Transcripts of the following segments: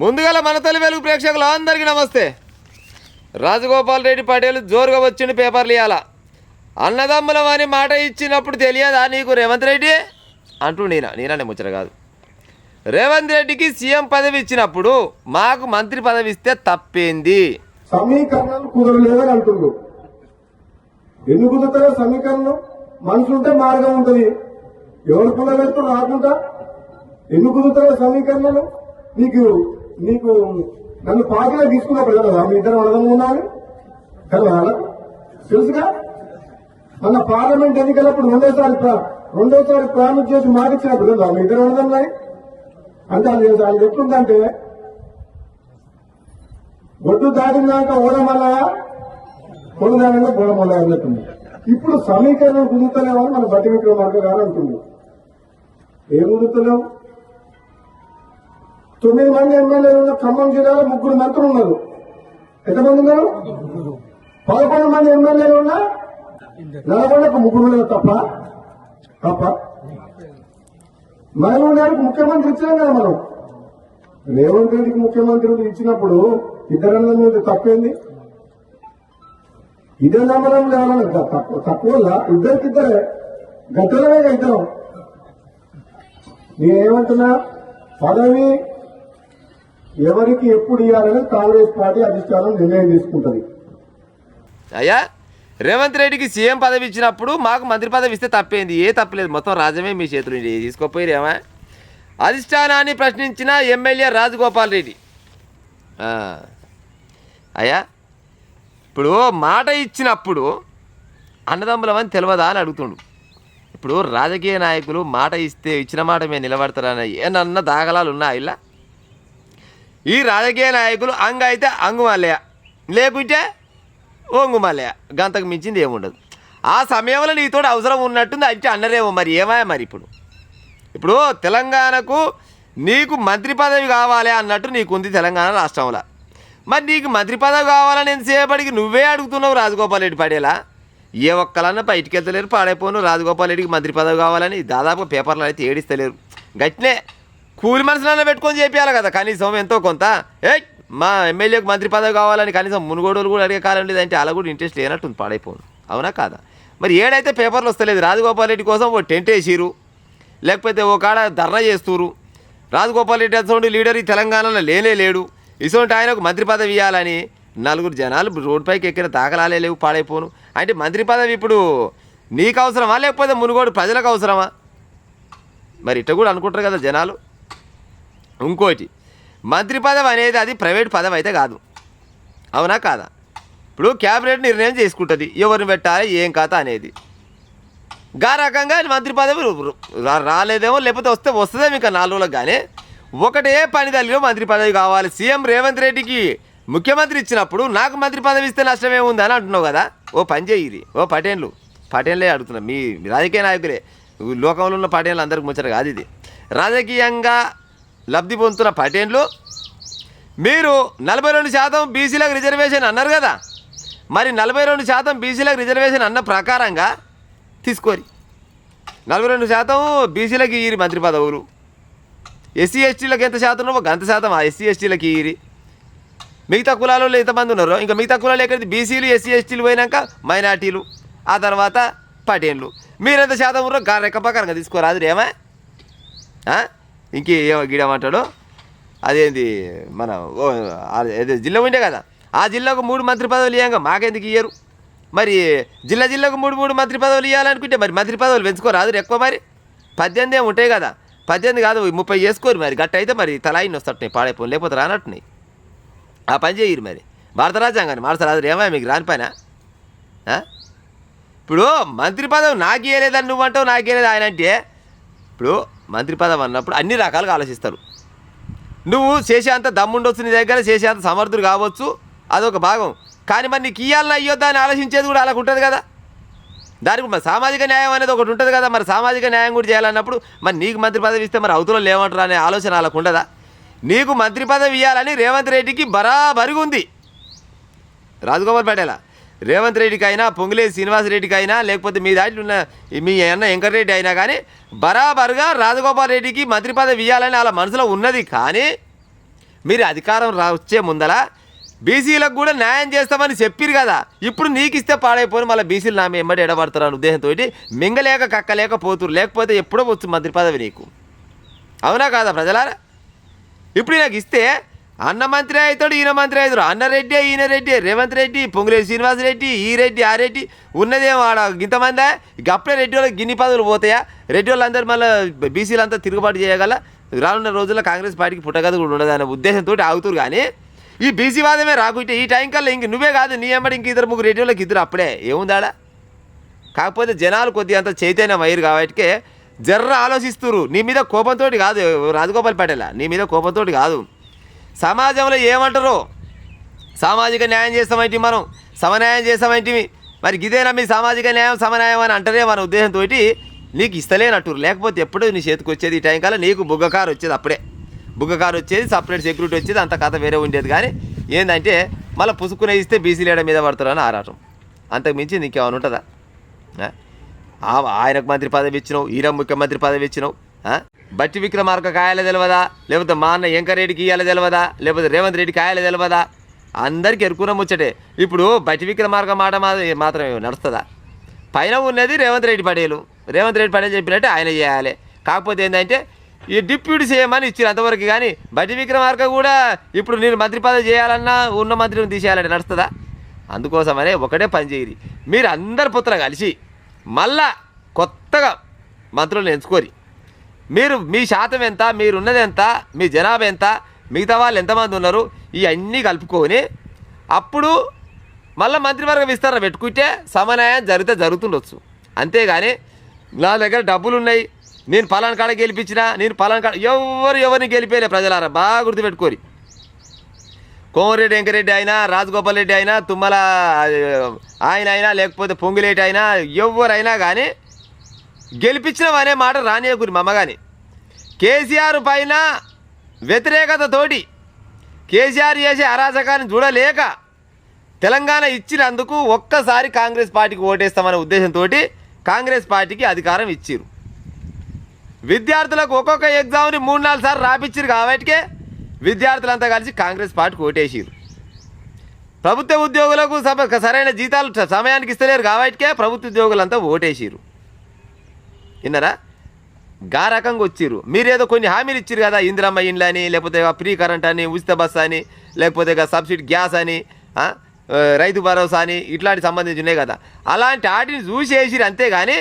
ముందుగా మన తల్లి వెలుగు ప్రేక్షకులు అందరికీ నమస్తే. రాజగోపాల్ రెడ్డి పటేల్ జోరుగా వచ్చిండు పేపర్లు ఇవ్వాల. అన్నదమ్ములం అని మాట ఇచ్చినప్పుడు తెలియదా నీకు రేవంత్ రెడ్డి అంటూ నేననే ముచ్చట కాదు. రేవంత్ రెడ్డికి సీఎం పదవి ఇచ్చినప్పుడు మాకు మంత్రి పదవి ఇస్తే తప్పేంది? సమీకరణాలు కుదరలేదని అంటుండ్రు. ఎందుకు కుదురుతారో సమీకరణం? మనసు ఉంటే మార్గం ఉంటుంది. ఎవరు కుదరలేదు రాకుండా ఎందుకు కుదురుతారో సమీకరణలు? నీకు నీకు నన్ను పార్టీలో తీసుకున్నప్పుడు కదా మీ ఇద్దరు అర్థం ఉండాలి కదా, తెలుసుగా. మన పార్లమెంట్ ఎన్నికలప్పుడు రెండోసారి ప్రామిస్ చేసి మాటిచ్చినప్పుడు కదా మీ ఇద్దరు అర్థంన్నాయి అంటే అది ఎట్లుందంటే ఒడ్డు దాటినాక ఓడమల్లయా కొడుదానంగా బోడమల్లయా అన్నట్టుంది. ఇప్పుడు సమీకరణం కుదురుతలేమని మన బట్టి విక్రమార్క గారు అంటుంది. ఏం కుదురుతలేవు? 9 మంది ఎమ్మెల్యేలు ఉన్న ఖమ్మం జిల్లాలో 3 మంత్రులు ఉన్నారు. ఎంతమంది ఉన్నారు? 11 మంది ఎమ్మెల్యేలు ఉన్నా 40కు 3 లేదు తప్ప మహబూబ్నగర్కు ముఖ్యమంత్రి ఇచ్చినాం కదా మనం. రేవంత్ రెడ్డికి ముఖ్యమంత్రి ఇచ్చినప్పుడు ఇద్దరు మీద తప్పేంది? ఇదే నమ్మడం లేవాలని తక్కువ ఇద్దరికిద్దరే గట్టలమే ఇద్దరం. నేనేమంటున్నా, పదవి ఎవరికి ఎప్పుడు ఇవ్వాలని కాంగ్రెస్ పార్టీ అధిష్టానం నిర్ణయం తీసుకుంటది. అయ్యా, రేవంత్ రెడ్డికి సీఎం పదవి ఇచ్చినప్పుడు మాకు మంత్రి పదవి ఇస్తే తప్పేంది? ఏ తప్పలేదు, మొత్తం రాజ్యమే మీ చేతులు తీసుకోపోయిరేమా? అధిష్టానాన్ని ప్రశ్నించిన ఎమ్మెల్యే రాజగోపాల్ రెడ్డి. అయ్యా, ఇప్పుడు మాట ఇచ్చినప్పుడు అన్నదమ్ములమని తెలియదా అని అడుగుతుండు. ఇప్పుడు రాజకీయ నాయకులు మాట ఇస్తే ఇచ్చిన మాట మేము నిలబడతారని ఏమన్నా దాఖలాలు ఉన్నా? ఇలా ఈ రాజకీయ నాయకులు అంగ అయితే అంగు మల్లయ్య, లేకుంటే ఓంగు మల్లయ్య, గంతకు మించింది ఏముండదు. ఆ సమయంలో నీతో అవసరం ఉన్నట్టుంది అంటే అన్నరేమో. మరి ఏమాయా? మరి ఇప్పుడు తెలంగాణకు నీకు మంత్రి పదవి కావాలి అన్నట్టు నీకుంది తెలంగాణ రాష్ట్రంలో. మరి నీకు మంత్రి పదవి కావాలని ఎంతసేపటికి నువ్వే అడుగుతున్నావు రాజగోపాల్ రెడ్డి పడేలా. ఏ ఒక్కలన్నా బయటికి వెళ్తలేరు, పాడైపోను రాజగోపాల్ రెడ్డికి మంత్రి పదవి కావాలని దాదాపు పేపర్లు అయితే ఏడిస్తలేరు. గట్టినే కూలి మనసులన్నా పెట్టుకొని చేపించాలి కదా కనీసం ఎంతో కొంత. మా ఎమ్మెల్యేకి మంత్రి పదవి కావాలని కనీసం మునుగోడులు కూడా అడిగే కాలం లేదంటే అలా కూడా ఇంట్రెస్ట్ లేనట్టుంది, పాడైపోను. అవునా కాదా? మరి ఏడైతే పేపర్లు వస్తలేదు. రాజగోపాల్ రెడ్డి కోసం ఓ టెంట్ వేసిరు, లేకపోతే ఓ కాడ ధర్నా చేస్తురు. రాజగోపాల్ రెడ్డి అసలు లీడర్ ఈ తెలంగాణలో లేడు, ఇసోంటి ఆయనకు మంత్రి పదవి ఇవ్వాలని 4 జనాలు రోడ్డుపైకి ఎక్కిన దాఖలాలే లేవు, పాడైపోను. అంటే మంత్రి పదవి ఇప్పుడు నీకు అవసరమా లేకపోతే మునుగోడు ప్రజలకు అవసరమా? మరి ఇట్ట కూడా అనుకుంటారు కదా జనాలు. ఇంకోటి, మంత్రి పదవి అనేది అది ప్రైవేట్ పదవి అయితే కాదు, అవునా కాదా? ఇప్పుడు క్యాబినెట్ నిర్ణయం చేసుకుంటుంది ఎవరిని పెట్టాలి ఏం కథ అనేది. గా రకంగా మంత్రి పదవి రాలేదేమో, లేకపోతే వస్తుందేమో ఇంకా 4 రోజులకు. కానీ ఒకటే పని తల్లిలో మంత్రి పదవి కావాలి. సీఎం రేవంత్ రెడ్డికి ముఖ్యమంత్రి ఇచ్చినప్పుడు నాకు మంత్రి పదవి ఇస్తే నష్టమేముంది అని అంటున్నావు కదా. ఓ పని చేయి, ఓ పటేన్లే అడుగుతున్నా, మీ రాజకీయ నాయకులే, లోకంలో ఉన్న పటేన్లు అందరికి ముచ్చట కాదు ఇది. రాజకీయంగా లబ్ధి పొందుతున్న పటేన్లు మీరు 42% బీసీలకు రిజర్వేషన్ అన్నారు కదా. మరి 42% బీసీలకు రిజర్వేషన్ అన్న ప్రకారంగా తీసుకోరి. 42% బీసీలకు ఇయ్యి మంత్రి పదవులు. ఎస్సీ ఎస్టీలకు ఎంత శాతం ఉన్నావో గంత శాతం ఆ ఎస్సీ ఎస్టీలకు ఇయ్యి. మిగతా కులాలలో ఎంతమంది ఉన్నారో ఇంకా మిగతా కులాలు ఎక్కడికి బీసీలు ఎస్సీ ఎస్టీలు పోయినాక మైనార్టీలు, ఆ తర్వాత పటేన్లు. మీరెంత శాతం ఉన్నారో రెక్క ప్రకారంగా తీసుకోరాదు ఏమా? ఇంకేమో గిడమంటాడు అదేంది మన జిల్లా ఉండే కదా, ఆ జిల్లాకు 3 మంత్రి పదవులు ఇవ్వంగా మాకెందుకు ఇయ్యరు? మరి జిల్లాకు 3 మంత్రి పదవులు ఇవ్వాలనుకుంటే మరి మంత్రి పదవులు పెంచుకోరాదు ఎక్కువ. మరి 18 ఏమి ఉంటాయి కదా, 18 కాదు 30 చేసుకోరు. మరి గట్ట అయితే మరి తలాయిని వస్తాయి, పాడైపోయి లేకపోతే రానట్టున్నాయి. ఆ పని చేయరు. మరి భారత రాజ్యాంగాన్ని మార్చరాదు ఏమో మీకు రాని పైన. ఇప్పుడు మంత్రి పదవి నాకు ఇవ్వలేదని నువ్వంటావు, నాకు ఇవ్వలేదు ఆయన అంటే. ఇప్పుడు మంత్రి పదవి అన్నప్పుడు అన్ని రకాలుగా ఆలోచిస్తారు. నువ్వు చేసేంత దమ్ముండొచ్చు, నీ దగ్గర చేసేంత సమర్థుడు కావచ్చు, అదొక భాగం. కానీ మరి నీకు ఇవ్వాలని అయ్యొద్దా అని ఆలోచించేది కూడా అలాగ ఉంటుంది కదా. దానికి మరి సామాజిక న్యాయం అనేది ఒకటి ఉంటుంది కదా. మరి సామాజిక న్యాయం కూడా చేయాలన్నప్పుడు మరి నీకు మంత్రి పదవి ఇస్తే మరి అవతల ఏమంటారు అనే ఆలోచన అలాగ ఉండదా? నీకు మంత్రి పదవి ఇవ్వాలని రేవంత్ రెడ్డికి బరాబరిగా ఉంది. రాజగోపాల్ పటేల రేవంత్ రెడ్డికి అయినా, పొంగులేటి శ్రీనివాసరెడ్డికి అయినా, లేకపోతే మీ దాంట్లో ఉన్న మీ అన్న వెంకటరెడ్డి అయినా కానీ బరాబరుగా రాజగోపాల్ రెడ్డికి మంత్రి పదవి ఇవ్వాలని వాళ్ళ మనసులో ఉన్నది. కానీ మీరు అధికారం వచ్చే ముందల బీసీలకు కూడా న్యాయం చేస్తామని చెప్పిరు కదా, ఇప్పుడు నీకు ఇస్తే పాడైపోయి మళ్ళీ బీసీలు నా ఎంబడి ఎడబడతారు అనే ఉద్దేశంతో మింగలేక కక్కలేక పోతురు, లేకపోతే ఎప్పుడో వచ్చు మంత్రి పదవి నీకు. అవునా కాదా ప్రజలారా? ఇప్పుడు నాకు ఇస్తే అన్న మంత్రి అవుతాడు, ఈయన మంత్రి అవుతాడు, అన్న రెడ్డి ఈయన రెడ్డి, రేవంత్ రెడ్డి, పొంగులేటి శ్రీనివాసరెడ్డి, ఈ రెడ్డి ఆ రెడ్డి ఉన్నదేమో ఆడ ఇంతమంది. అప్పుడే రెడ్డి వాళ్ళకి గిన్ని పదవులు పోతాయా? రెడ్డి వాళ్ళందరూ మళ్ళీ బీసీలు అంతా తిరుగుబాటు చేయగల రానున్న రోజుల్లో కాంగ్రెస్ పార్టీకి పుట్టగద కూడా ఉండదు అనే ఉద్దేశంతో ఆగుతారు. కానీ ఈ బీసీ వాదమే రాకుంటే ఈ టైం కల్లా ఇంక నువ్వే కాదు నీ ఎంబడి ఇంక ఇద్దరు ముగ్గురు రెడ్డి వాళ్ళకి ఇద్దరు అప్పుడే ఏముందాడా. కాకపోతే జనాలు కొద్దిగా అంత చైతన్యం అయ్యారు కాబట్టి జర్ర ఆలోచిస్తున్నారు. నీ మీద కోపంతో కాదు రాజగోపాల్ పటేల్, నీ మీద కోపంతో కాదు. సమాజంలో ఏమంటారో సామాజిక న్యాయం చేస్తామంటే మనం సమన్యాయం చేస్తామంటే మరి ఇదేనా మీ సామాజిక న్యాయం సమన్యాయం అని అంటారే మన ఉద్దేశంతో నీకు ఇస్తలేనట్టు. లేకపోతే ఎప్పుడు నీ చేతికి వచ్చేది ఈ టైం కల్లా నీకు బుగ్గకారు వచ్చేది, అప్పుడే బుగ్గకారు వచ్చేది, సపరేట్ సెక్యూరిటీ వచ్చేది, అంత కథ వేరే ఉండేది. కానీ ఏంటంటే మళ్ళీ పుసుకునే ఇస్తే బీసీ లీడ మీద పడతారని ఆరాటం, అంతకు మించి నీకేమైనా ఉంటుందా? ఆయనకు మంత్రి పదవి ఇచ్చినావు, ఈయన ముఖ్యమంత్రి పదవి ఇచ్చినావు. బట్టి విక్రమార్క కాయాల తెలియదా, లేకపోతే మా అన్న వెంకరెడ్డికి ఇయ్యాల తెలియదా, లేకపోతే రేవంత్ రెడ్డి కాయాల తెలియదా? అందరికీ ఎరుకున్న ముచ్చటే. ఇప్పుడు బట్టి విక్రమార్క మాట మాత్రమే నడుస్తుందా? పైన ఉన్నది రేవంత్ రెడ్డి పటేలు, రేవంత్ రెడ్డి పటేల్ చెప్పినట్టే ఆయన చేయాలి. కాకపోతే ఏంటంటే ఈ డిప్యూటీ సీఎం అని ఇచ్చారు అంతవరకు. కానీ బట్టి విక్రమార్క కూడా ఇప్పుడు నేను మంత్రి పదవి చేయాలన్నా ఉన్న మంత్రిని తీసేయాలంటే నడుస్తుందా? అందుకోసమనే ఒకటే పని చేయరు, మీరు అందరు పుత్ర కలిసి మళ్ళా కొత్తగా మంత్రులను ఎంచుకోరి. మీరు మీ శాతం ఎంత, మీరున్నది ఎంత, మీ జనాభా ఎంత, మిగతా వాళ్ళు ఎంతమంది ఉన్నారు, ఇవన్నీ కలుపుకొని అప్పుడు మళ్ళీ మంత్రివర్గ విస్తరణ పెట్టుకుంటే సమన్యాయం జరిగితే జరుగుతుండొచ్చు. అంతేగాని నా దగ్గర డబ్బులు ఉన్నాయి, నేను పలానా కాడ గెలిపించినా, నేను పలానా కాడ ఎవరిని గెలిపేలే ప్రజలారా, బాగా గుర్తుపెట్టుకోరి. కోమరెడ్డి వెంకరెడ్డి అయినా, రాజగోపాల్ రెడ్డి అయినా, తుమ్మల ఆయన అయినా, లేకపోతే పొంగులేటి అయినా, ఎవరైనా కానీ గెలిపించినాం అనే మాట రానియకురి మమ్మ. కానీ కేసీఆర్ పైన వ్యతిరేకతతోటి కేసీఆర్ చేసే అరాచకాన్ని చూడలేక తెలంగాణ ఇచ్చినందుకు ఒక్కసారి కాంగ్రెస్ పార్టీకి ఓటేస్తామనే ఉద్దేశంతో కాంగ్రెస్ పార్టీకి అధికారం ఇచ్చిరు. విద్యార్థులకు ఒక్కొక్క ఎగ్జామ్ని 3-4 సార్లు రాపిచ్చిరు కాబట్టికే విద్యార్థులంతా కలిసి కాంగ్రెస్ పార్టీకి ఓటేసిరు. ప్రభుత్వ ఉద్యోగులకు సరైన జీతాలు సమయానికి ఇస్తలేరు కాబట్టికే ప్రభుత్వ ఉద్యోగులంతా ఓటేసిరు. విన్నారా? గా రకంగా వచ్చిర్రు. మీరేదో కొన్ని హామీలు ఇచ్చిరు కదా, ఇందిరమ్మ ఇండ్లు అని, లేకపోతే ఫ్రీ కరెంట్ అని, ఉచిత బస్సు అని, లేకపోతే సబ్సిడీ గ్యాస్ అని, రైతు భరోసా అని, ఇట్లాంటి సంబంధించి ఉన్నాయి కదా, అలాంటి వాటిని చూసేసిరు. అంతేగాని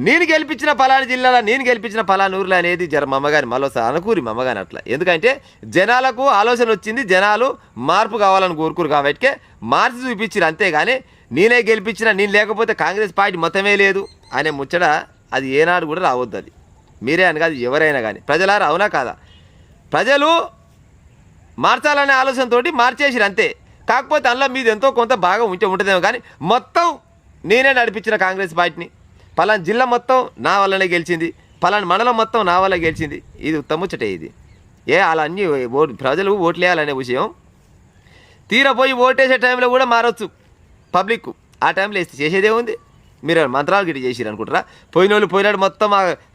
నేను గెలిపించిన పలానా జిల్లాలో, నేను గెలిపించిన పలానా ఊర్లో అనేది జర మమ్మగాని మరోసారి అనుకూరి మమ్మగాని అట్లా. ఎందుకంటే జనాలకు ఆలోచన వచ్చింది, జనాలు మార్పు కావాలని కోరుకురు కాబట్టికే మార్చి చూపించారు. అంతేగాని నేనే గెలిపించిన, నేను లేకపోతే కాంగ్రెస్ పార్టీ మొత్తమే లేదు అనే ముచ్చట అది ఏనాడు కూడా రావద్దు. అది మీరే అని కాదు, ఎవరైనా కానీ. ప్రజలారా అవునా కాదా? ప్రజలు మార్చాలనే ఆలోచనతో మార్చేసిరు అంతే. కాకపోతే అందులో మీది ఎంతో కొంత భాగం ఉంటుందేమో, కానీ మొత్తం నేనే నడిపించిన కాంగ్రెస్ పార్టీని. పలానా జిల్లా మొత్తం నా వల్లనే గెలిచింది, పలానా మండలం మొత్తం నా వల్ల గెలిచింది. ఇది ఉత్తముచ్చటే. ఇది అలా అన్నీ ప్రజలు ఓట్లు వేయాలనే విషయం తీరపోయి ఓటేసే టైంలో కూడా మారవచ్చు పబ్లిక్. ఆ టైంలో వేస్తే చేసేదే ఉంది. మీరు మంత్రాలు గిట్ట చేసిరు అనుకుంటారా? పోయినోళ్ళు పోయినాడు మొత్తం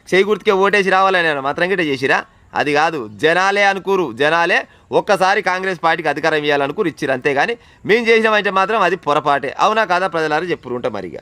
చేయి గుర్తుకే ఓటేసి రావాలని మంత్రం గిట్ట చేసిరా? అది కాదు, జనాలే అనుకోరు. జనాలే ఒక్కసారి కాంగ్రెస్ పార్టీకి అధికారం ఇవ్వాలనుకోరు, ఇచ్చిరు. అంతేగాని మేము చేసినామంటే మాత్రం అది పొరపాటే. అవునా కాదా ప్రజలారా? చెప్పుకుంటాం మరిగా.